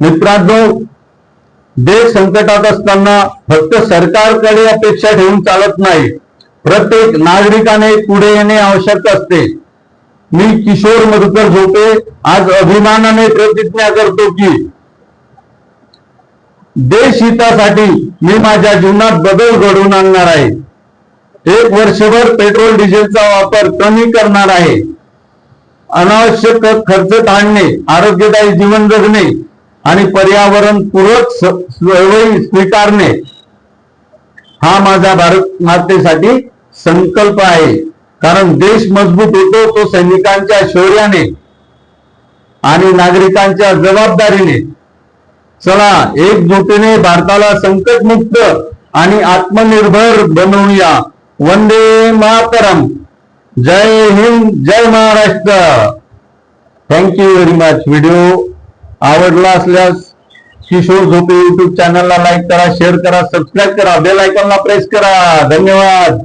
मित्रांनो, देश संकटात असताना फक्त सरकारकडे अपेक्षा ठेवून चालत नाही, प्रत्येक नागरिकाने पुढे येणे आवश्यक असते। मी किशोर मधुकर झोपे आज अभिमानाने प्रतिज्ञा करतो की देश हितासाठी मी माझ्या जीवनात बदल घडवून आणणार आहे। 1 वर्षभर पेट्रोल डिझेलचा वापर कमी करणार आहे, अनावश्यक खर्च टाळणे, आरोग्यदायी जीवन जगणे आणि पर्यावरण पूरक सवयी स्वीकारणे हा माझा भारत मातेसाठी संकल्प आहे। कारण देश मजबूत होतो तो सैनिकांच्या शौर्याने आणि नागरिकांच्या जबाबदारीने। चला एकजुटीने भारताला संकटमुक्त आणि आत्मनिर्भर बनवूया। वंदे मातरम। जय हिंद, जय Maharashtra. Thank you very much. Video आवडला असल्यास किशोर झोपे YouTube चॅनलला लाईक करा, शेअर करा, सबस्क्राईब करा, बेल आयकॉनला प्रेस करा। धन्यवाद।